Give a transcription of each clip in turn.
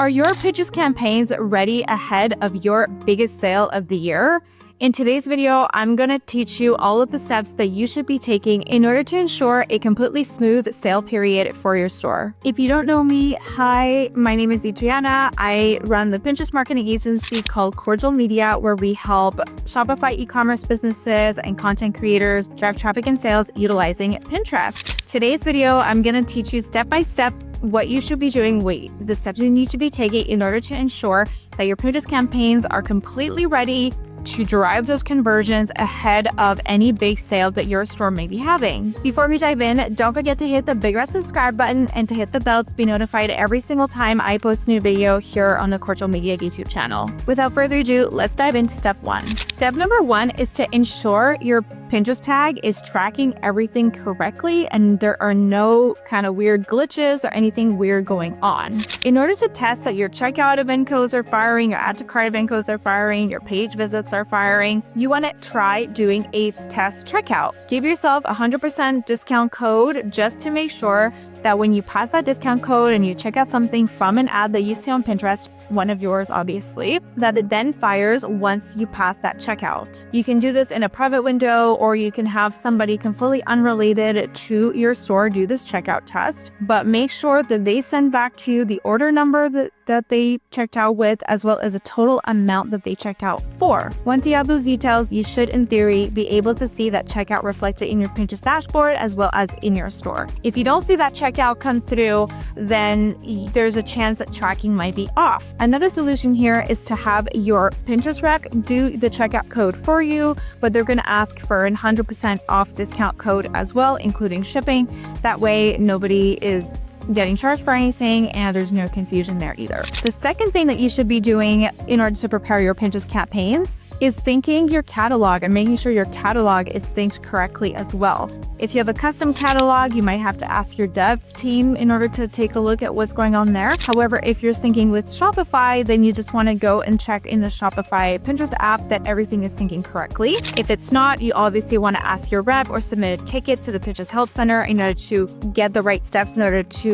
Are your Pinterest campaigns ready ahead of your biggest sale of the year? In today's video, I'm going to teach you all of the steps that you should be taking in order to ensure a completely smooth sale period for your store. If you don't know me, hi, my name is Adriana. I run the Pinterest marketing agency called Kordial Media, where we help Shopify e-commerce businesses and content creators drive traffic and sales utilizing Pinterest. Today's video, I'm going to teach you step by step what you should be doing, the steps you need to be taking in order to ensure that your Pinterest campaigns are completely ready to drive those conversions ahead of any big sale that your store may be having. Before we dive in, don't forget to hit the big red subscribe button and to hit the bell to be notified every single time I post a new video here on the Kordial Media YouTube channel. Without further ado, let's dive into step one. Step number one is to ensure your Pinterest tag is tracking everything correctly and there are no kind of weird glitches or anything weird going on. In order to test that your checkout event codes are firing, your add to cart event codes are firing, your page visits are firing, you want to try doing a test checkout. Give yourself a 100% discount code just to make sure that when you pass that discount code and you check out something from an ad that you see on Pinterest, one of yours obviously, that it then fires once you pass that checkout. You can do this in a private window, or you can have somebody completely unrelated to your store do this checkout test, but make sure that they send back to you the order number that they checked out with, as well as the total amount that they checked out for. Once you have those details, you should in theory be able to see that checkout reflected in your Pinterest dashboard as well as in your store. If you don't see that checkout come through, then there's a chance that tracking might be off. Another solution here is to have your Pinterest rep do the checkout code for you, but they're going to ask for a 100% off discount code as well, including shipping. That way nobody is getting charged for anything and there's no confusion there either. The second thing that you should be doing in order to prepare your Pinterest campaigns is syncing your catalog and making sure your catalog is synced correctly as well. If you have a custom catalog, you might have to ask your dev team in order to take a look at what's going on there. However, if you're syncing with Shopify, then you just want to go and check in the Shopify Pinterest app that everything is syncing correctly. If it's not, you obviously want to ask your rep or submit a ticket to the Pinterest Help Center in order to get the right steps in order to,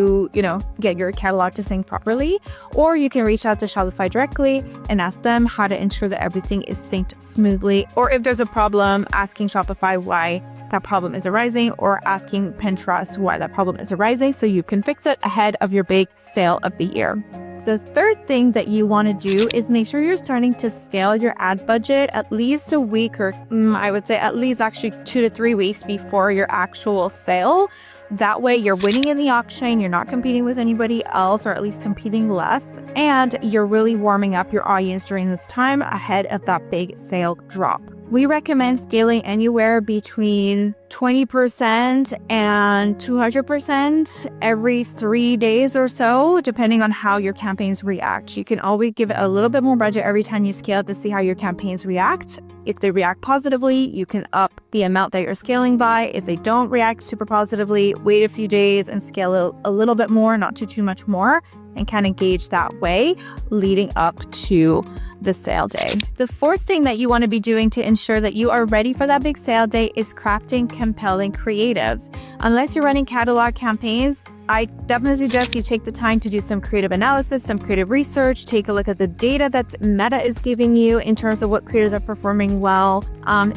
get your catalog to sync properly. Or you can reach out to Shopify directly and ask them how to ensure that everything is synced smoothly. Or if there's a problem, asking Shopify why that problem is arising, or asking Pinterest why that problem is arising so you can fix it ahead of your big sale of the year. The third thing that you want to do is make sure you're starting to scale your ad budget at least a week, or I would say at least actually 2 to 3 weeks before your actual sale. That way you're winning in the auction, you're not competing with anybody else, or at least competing less, and you're really warming up your audience during this time ahead of that big sale drop. We recommend scaling anywhere between 20% and 200% every 3 days or so, depending on how your campaigns react. You can always give it a little bit more budget every time you scale to see how your campaigns react. If they react positively, you can up the amount that you're scaling by. If they don't react super positively, wait a few days and scale a little bit more, not too much more, and kind of gauge that way leading up to the sale day. The fourth thing that you want to be doing to ensure that you are ready for that big sale day is crafting compelling creatives. Unless you're running catalog campaigns, I definitely suggest you take the time to do some creative analysis, some creative research, take a look at the data that Meta is giving you in terms of what creatives are performing well.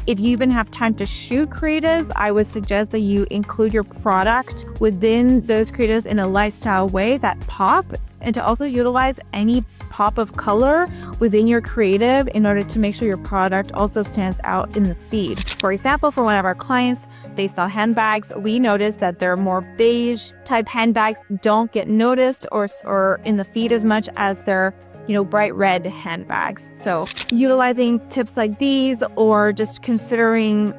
If you even have time to shoot creatives, I would suggest that you include your product within those creatives in a lifestyle way that pop, and to also utilize any pop of color within your creative in order to make sure your product also stands out in the feed. For example, for one of our clients, they sell handbags. We noticed that their more beige type handbags don't get noticed or in the feed as much as their bright red handbags. So utilizing tips like these, or just considering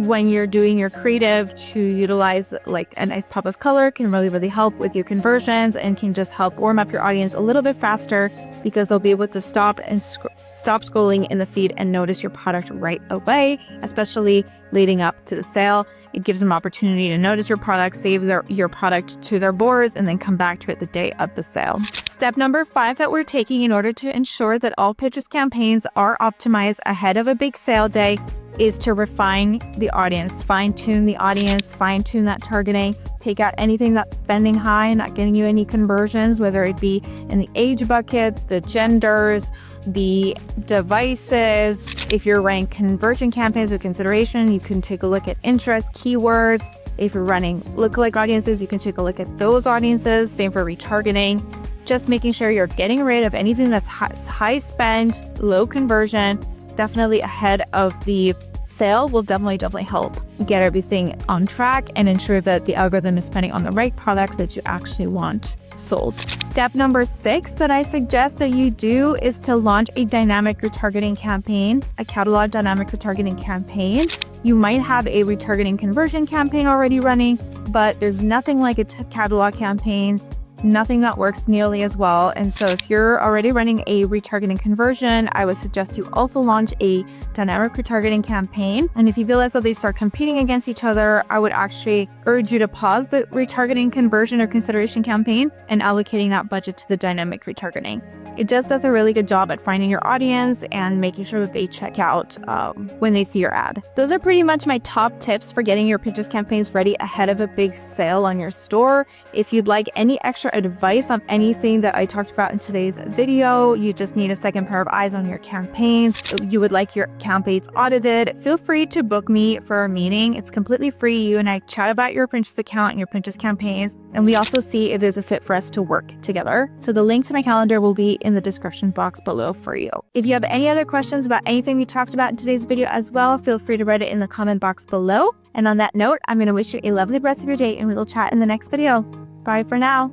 when you're doing your creative to utilize like a nice pop of color, can really help with your conversions and can just help warm up your audience a little bit faster, because they'll be able to stop scrolling in the feed and notice your product right away, especially leading up to the sale. It gives them opportunity to notice your product, save your product to their boards, and then come back to it the day of the sale. Step number 5 that we're taking in order to ensure that all Pinterest campaigns are optimized ahead of a big sale day is to refine the audience, fine-tune the audience, fine-tune that targeting, take out anything that's spending high, not getting you any conversions, whether it be in the age buckets, the genders, the devices. If you're running conversion campaigns with consideration, you can take a look at interest, keywords. If you're running lookalike audiences, you can take a look at those audiences. Same for retargeting. Just making sure you're getting rid of anything that's high spend, low conversion, definitely ahead of the sale will definitely help get everything on track and ensure that the algorithm is spending on the right products that you actually want sold. Step number 6 that I suggest that you do is to launch a dynamic retargeting campaign, a catalog dynamic retargeting campaign. You might have a retargeting conversion campaign already running, but there's nothing like a catalog campaign, nothing that works nearly as well. And so if you're already running a retargeting conversion, I would suggest you also launch a dynamic retargeting campaign. And if you feel as though they start competing against each other, I would actually urge you to pause the retargeting conversion or consideration campaign and allocating that budget to the dynamic retargeting. It just does a really good job at finding your audience and making sure that they check out when they see your ad. Those are pretty much my top tips for getting your Pinterest campaigns ready ahead of a big sale on your store. If you'd like any extra advice on anything that I talked about in today's video, you just need a second pair of eyes on your campaigns, you would like your campaigns audited, feel free to book me for a meeting. It's completely free. You and I chat about your Pinterest account and your Pinterest campaigns, and we also see if there's a fit for us to work together. So the link to my calendar will be in the description box below for you. If you have any other questions about anything we talked about in today's video as well, feel free to write it in the comment box below. And on that note, I'm going to wish you a lovely rest of your day, and we will chat in the next video. Bye for now.